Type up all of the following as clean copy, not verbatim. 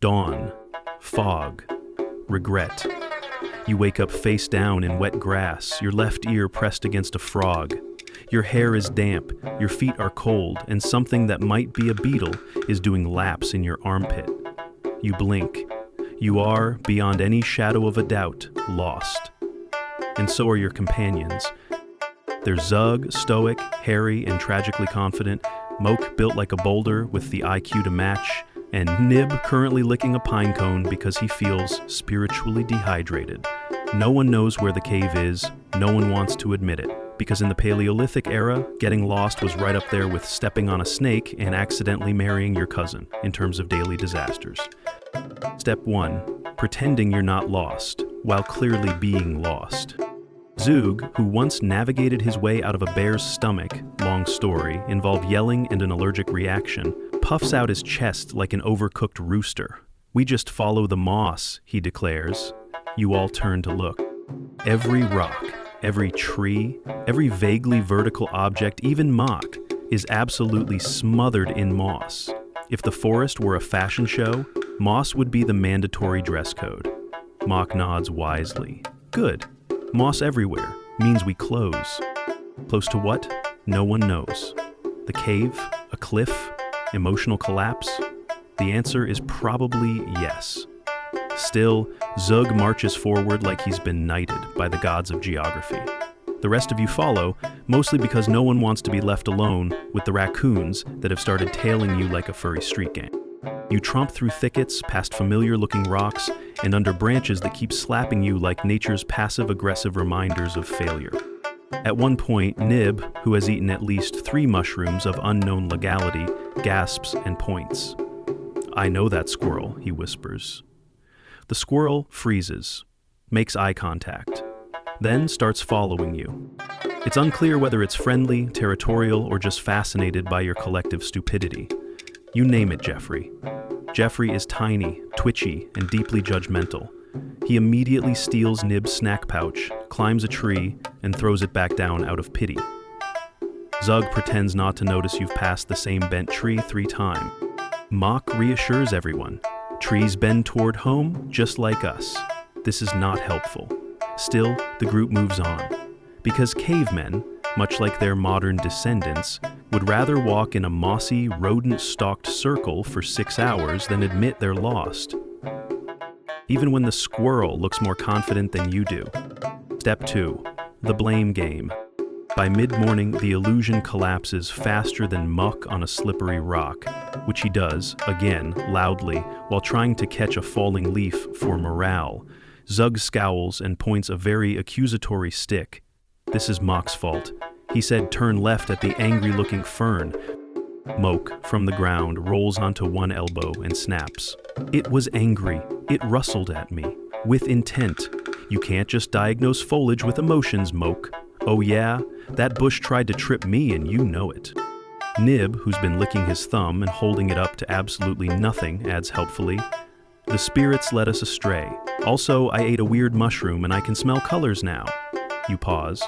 Dawn, fog, regret. You wake up face down in wet grass, your left ear pressed against a frog. Your hair is damp, your feet are cold, and something that might be a beetle is doing laps in your armpit. You blink. You are, beyond any shadow of a doubt, lost. And so are your companions. They're Zug, stoic, hairy, and tragically confident, Moke built like a boulder with the IQ to match, and Nib currently licking a pinecone because he feels spiritually dehydrated. No one knows where the cave is, no one wants to admit it, because in the Paleolithic era, getting lost was right up there with stepping on a snake and accidentally marrying your cousin in terms of daily disasters. Step 1. Pretending you're not lost, while clearly being lost. Zug, who once navigated his way out of a bear's stomach, long story, involved yelling and an allergic reaction, puffs out his chest like an overcooked rooster. "We just follow the moss," he declares. You all turn to look. Every rock, every tree, every vaguely vertical object, even Mock, is absolutely smothered in moss. If the forest were a fashion show, moss would be the mandatory dress code. Mock nods wisely. Good. Moss everywhere means we close. Close to what? No one knows. The cave? A cliff? Emotional collapse? The answer is probably yes. Still, Zug marches forward like he's been knighted by the gods of geography. The rest of you follow, mostly because no one wants to be left alone with the raccoons that have started tailing you like a furry street gang. You tromp through thickets, past familiar-looking rocks, and under branches that keep slapping you like nature's passive-aggressive reminders of failure. At one point, Nib, who has eaten at least 3 mushrooms of unknown legality, gasps and points. "I know that squirrel," he whispers. The squirrel freezes, makes eye contact, then starts following you. It's unclear whether it's friendly, territorial, or just fascinated by your collective stupidity. You name it, Jeffrey. Jeffrey is tiny, twitchy, and deeply judgmental. He immediately steals Nib's snack pouch, climbs a tree, and throws it back down out of pity. Zug pretends not to notice you've passed the same bent tree 3 times. Mock reassures everyone. Trees bend toward home, just like us. This is not helpful. Still, the group moves on. Because cavemen, much like their modern descendants, would rather walk in a mossy, rodent-stalked circle for 6 hours than admit they're lost. Even when the squirrel looks more confident than you do. Step 2. The blame game. By mid-morning, the illusion collapses faster than muck on a slippery rock, which he does, again, loudly, while trying to catch a falling leaf for morale. Zug scowls and points a very accusatory stick. This is Mock's fault. He said turn left at the angry-looking fern. Moke, from the ground, rolls onto one elbow and snaps. "It was angry. It rustled at me. With intent. You can't just diagnose foliage with emotions, Moke. Oh yeah? That bush tried to trip me and you know it." Nib, who's been licking his thumb and holding it up to absolutely nothing, adds helpfully, "The spirits led us astray. Also, I ate a weird mushroom and I can smell colors now." You pause.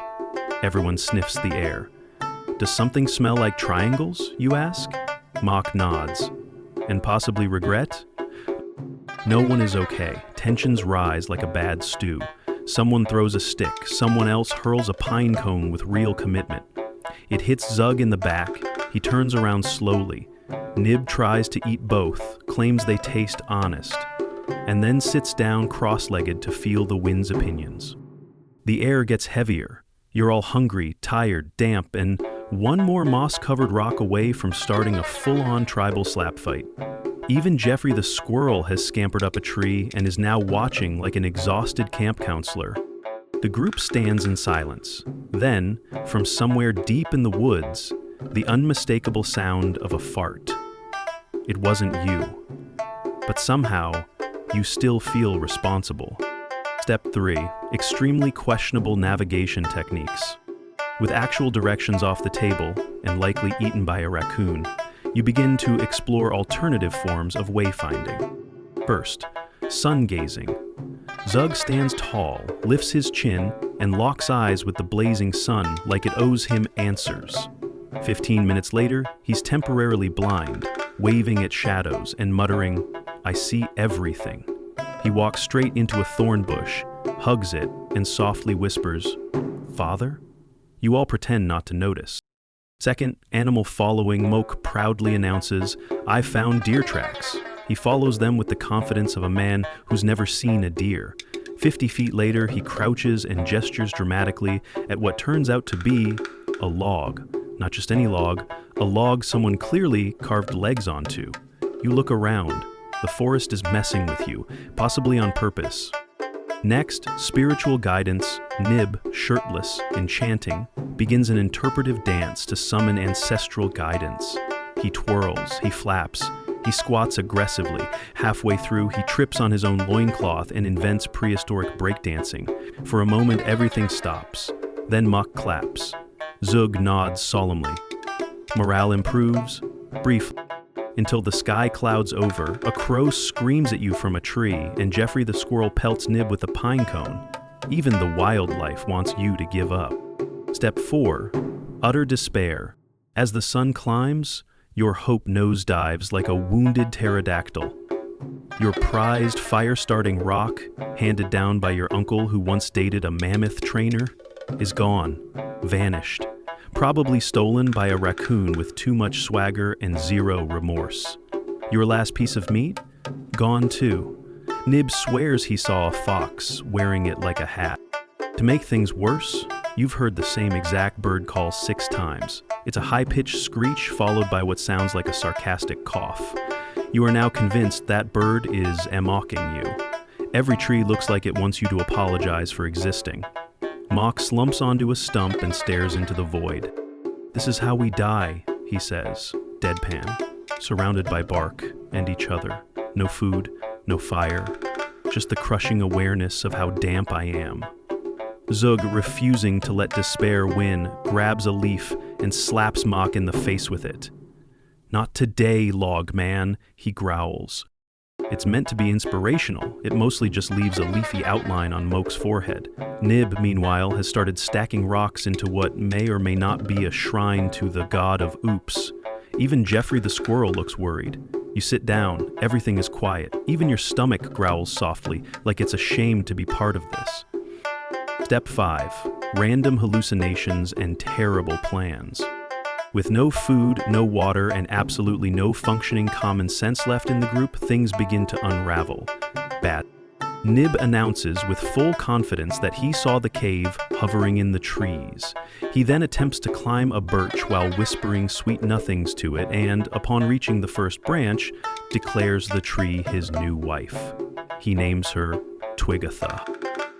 Everyone sniffs the air. "Does something smell like triangles?" you ask. Mock nods. "And possibly regret?" No one is okay. Tensions rise like a bad stew. Someone throws a stick. Someone else hurls a pine cone with real commitment. It hits Zug in the back. He turns around slowly. Nib tries to eat both, claims they taste honest, and then sits down cross-legged to feel the wind's opinions. The air gets heavier. You're all hungry, tired, damp, and one more moss-covered rock away from starting a full-on tribal slap fight. Even Jeffrey the squirrel has scampered up a tree and is now watching like an exhausted camp counselor. The group stands in silence. Then, from somewhere deep in the woods, the unmistakable sound of a fart. It wasn't you. But somehow, you still feel responsible. Step 3. Extremely questionable navigation techniques. With actual directions off the table, and likely eaten by a raccoon, you begin to explore alternative forms of wayfinding. First, sun gazing. Zug stands tall, lifts his chin, and locks eyes with the blazing sun like it owes him answers. 15 minutes later, he's temporarily blind, waving at shadows and muttering, I see everything. He walks straight into a thorn bush, hugs it, and softly whispers, "Father?" You all pretend not to notice. Second, animal following, Moke proudly announces, "I found deer tracks." He follows them with the confidence of a man who's never seen a deer. 50 feet later, he crouches and gestures dramatically at what turns out to be a log. Not just any log, a log someone clearly carved legs onto. You look around. The forest is messing with you, possibly on purpose. Next, spiritual guidance, Nib, shirtless and chanting, begins an interpretive dance to summon ancestral guidance. He twirls, he flaps, he squats aggressively. Halfway through, he trips on his own loincloth and invents prehistoric breakdancing. For a moment, everything stops. Then Mock claps. Zug nods solemnly. Morale improves, briefly, until the sky clouds over, a crow screams at you from a tree, and Jeffrey the squirrel pelts Nib with a pinecone. Even the wildlife wants you to give up. Step 4. Utter despair. As the sun climbs, your hope nosedives like a wounded pterodactyl. Your prized fire-starting rock, handed down by your uncle who once dated a mammoth trainer, is gone, vanished. Probably stolen by a raccoon with too much swagger and zero remorse. Your last piece of meat? Gone too. Nib swears he saw a fox wearing it like a hat. To make things worse, you've heard the same exact bird call 6 times. It's a high-pitched screech followed by what sounds like a sarcastic cough. You are now convinced that bird is mocking you. Every tree looks like it wants you to apologize for existing. Mock slumps onto a stump and stares into the void. "This is how we die," he says, deadpan, surrounded by bark and each other. No food, no fire, just the crushing awareness of how damp I am. Zug, refusing to let despair win, grabs a leaf and slaps Mock in the face with it. "Not today, log man," he growls. It's meant to be inspirational. It mostly just leaves a leafy outline on Moke's forehead. Nib, meanwhile, has started stacking rocks into what may or may not be a shrine to the god of oops. Even Jeffrey the squirrel looks worried. You sit down, everything is quiet. Even your stomach growls softly, like it's ashamed to be part of this. Step 5. Random hallucinations and terrible plans. With no food, no water, and absolutely no functioning common sense left in the group, things begin to unravel. Bad. Nib announces with full confidence that he saw the cave hovering in the trees. He then attempts to climb a birch while whispering sweet nothings to it and, upon reaching the first branch, declares the tree his new wife. He names her Twigatha.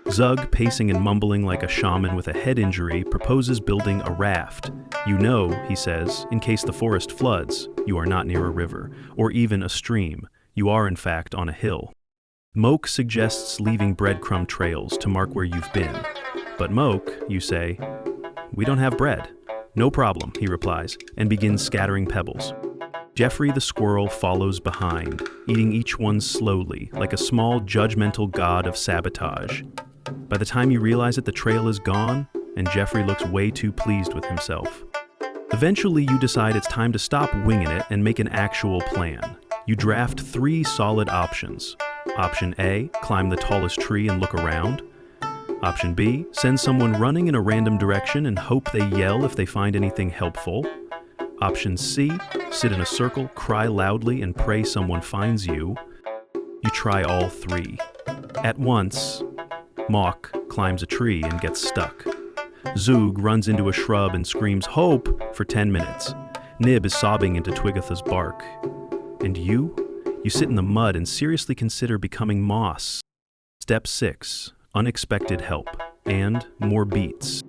Zug, pacing and mumbling like a shaman with a head injury, proposes building a raft. "You know," he says, "in case the forest floods, you are not near a river, or even a stream. You are, in fact, on a hill." Moke suggests leaving breadcrumb trails to mark where you've been. "But Moke," you say, "we don't have bread." "No problem," he replies, and begins scattering pebbles. Jeffrey the squirrel follows behind, eating each one slowly, like a small, judgmental god of sabotage. By the time you realize it, the trail is gone, and Jeffrey looks way too pleased with himself. Eventually, you decide it's time to stop winging it and make an actual plan. You draft 3 solid options. Option A, climb the tallest tree and look around. Option B, send someone running in a random direction and hope they yell if they find anything helpful. Option C, sit in a circle, cry loudly, and pray someone finds you. You try all 3. At once, Mock climbs a tree and gets stuck. Zug runs into a shrub and screams "Hope!" for 10 minutes. Nib is sobbing into Twigatha's bark. And you? You sit in the mud and seriously consider becoming moss. Step 6. Unexpected help. And more beats.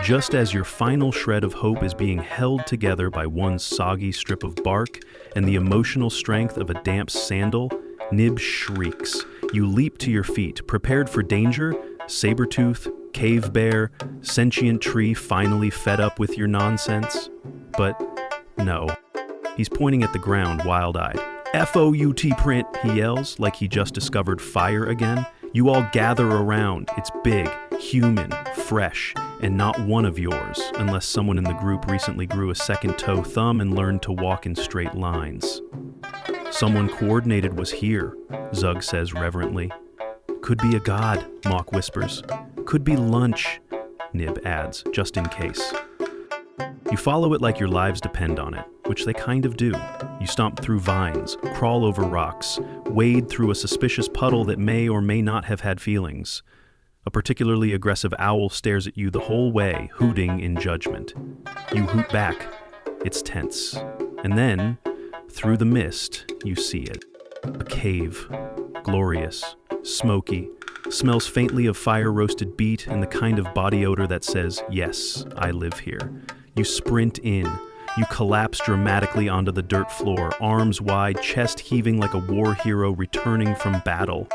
Just as your final shred of hope is being held together by one soggy strip of bark and the emotional strength of a damp sandal, Nib shrieks. You leap to your feet, prepared for danger, saber-tooth, cave bear, sentient tree finally fed up with your nonsense. But no. He's pointing at the ground, wild-eyed. "F-O-U-T print," he yells, like he just discovered fire again. You all gather around. It's big, human, fresh, and not one of yours, unless someone in the group recently grew a second toe thumb and learned to walk in straight lines. Someone coordinated was here, Zug says reverently. Could be a god, Mock whispers. Could be lunch, Nib adds, just in case. You follow it like your lives depend on it, which they kind of do. You stomp through vines, crawl over rocks, wade through a suspicious puddle that may or may not have had feelings. A particularly aggressive owl stares at you the whole way, hooting in judgment. You hoot back. It's tense. And then, through the mist, you see it. A cave. Glorious. Smoky. Smells faintly of fire-roasted beet and the kind of body odor that says, yes, I live here. You sprint in. You collapse dramatically onto the dirt floor, arms wide, chest heaving like a war hero returning from battle.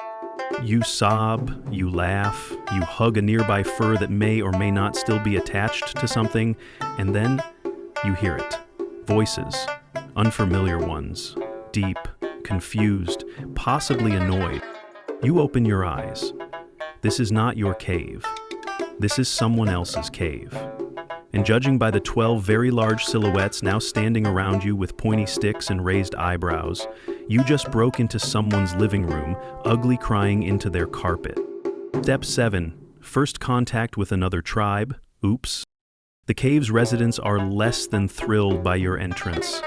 You sob, you laugh, you hug a nearby fur that may or may not still be attached to something, and then you hear it. Voices, unfamiliar ones, deep, confused, possibly annoyed. You open your eyes. This is not your cave. This is someone else's cave. And judging by the 12 very large silhouettes now standing around you with pointy sticks and raised eyebrows, you just broke into someone's living room, ugly crying into their carpet. Step 7. First contact with another tribe. Oops. The cave's residents are less than thrilled by your entrance.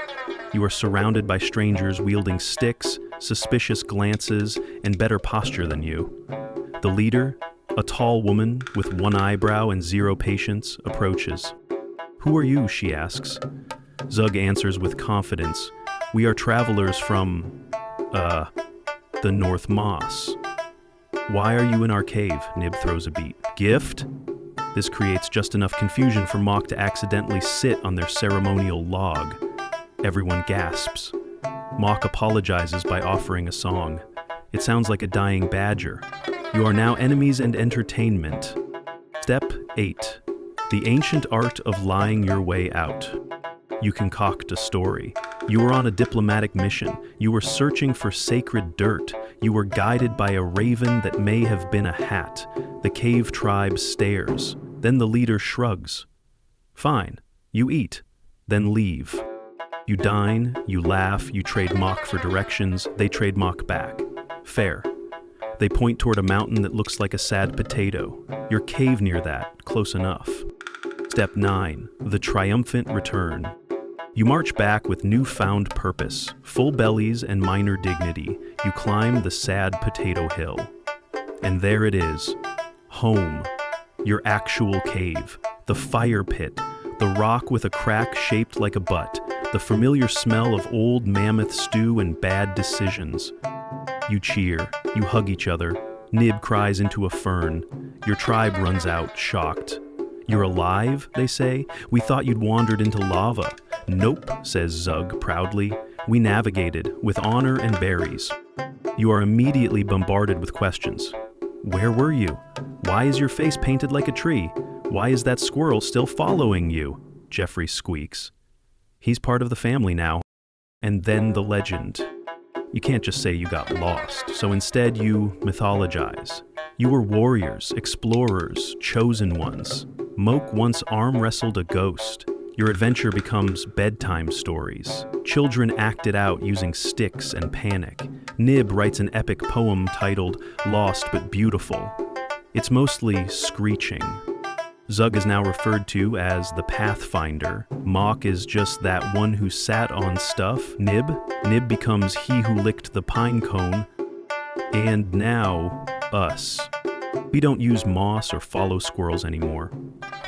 You are surrounded by strangers wielding sticks, suspicious glances, and better posture than you. The leader, a tall woman with one eyebrow and zero patience, approaches. Who are you, she asks. Zug answers with confidence. We are travelers from, the North Moss. Why are you in our cave? Nib throws a beat. Gift? This creates just enough confusion for Mock to accidentally sit on their ceremonial log. Everyone gasps. Mock apologizes by offering a song. It sounds like a dying badger. You are now enemies and entertainment. Step 8. The ancient art of lying your way out. You concoct a story. You were on a diplomatic mission. You were searching for sacred dirt. You were guided by a raven that may have been a hat. The cave tribe stares. Then the leader shrugs. Fine. You eat. Then leave. You dine, you laugh, you trade Mock for directions, they trade Mock back. Fair. They point toward a mountain that looks like a sad potato. Your cave near that, close enough. Step 9. The triumphant return. You march back with newfound purpose, full bellies and minor dignity. You climb the sad potato hill. And there it is. Home. Your actual cave. The fire pit. The rock with a crack shaped like a butt. The familiar smell of old mammoth stew and bad decisions. You cheer. You hug each other. Nib cries into a fern. Your tribe runs out, shocked. You're alive, they say? We thought you'd wandered into lava. Nope, says Zug proudly. We navigated, with honor and berries. You are immediately bombarded with questions. Where were you? Why is your face painted like a tree? Why is that squirrel still following you? Jeffrey squeaks. He's part of the family now. And then the legend. You can't just say you got lost, so instead you mythologize. You were warriors, explorers, chosen ones. Moke once arm wrestled a ghost. Your adventure becomes bedtime stories. Children act it out using sticks and panic. Nib writes an epic poem titled Lost but Beautiful. It's mostly screeching. Zug is now referred to as the Pathfinder. Mock is just that one who sat on stuff. Nib becomes he who licked the pinecone. And now, us. We don't use moss or follow squirrels anymore.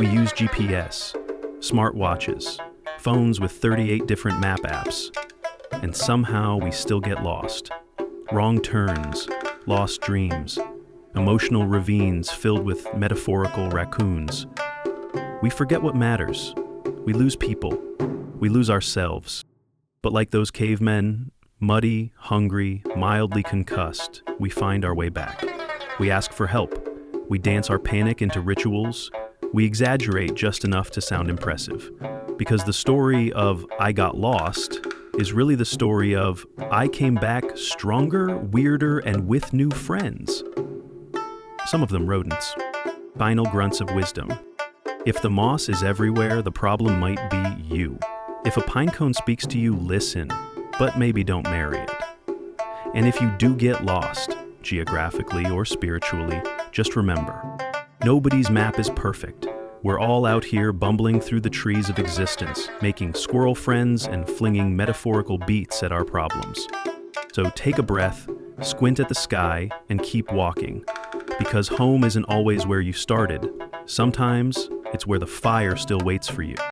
We use GPS, smartwatches, phones with 38 different map apps. And somehow we still get lost. Wrong turns, lost dreams, emotional ravines filled with metaphorical raccoons. We forget what matters. We lose people. We lose ourselves. But like those cavemen, muddy, hungry, mildly concussed, we find our way back. We ask for help. We dance our panic into rituals. We exaggerate just enough to sound impressive. Because the story of I got lost is really the story of I came back stronger, weirder, and with new friends. Some of them rodents. Final grunts of wisdom. If the moss is everywhere, the problem might be you. If a pinecone speaks to you, listen, but maybe don't marry it. And if you do get lost, geographically or spiritually, just remember, nobody's map is perfect. We're all out here bumbling through the trees of existence, making squirrel friends and flinging metaphorical beats at our problems. So take a breath, squint at the sky, and keep walking. Because home isn't always where you started. Sometimes it's where the fire still waits for you.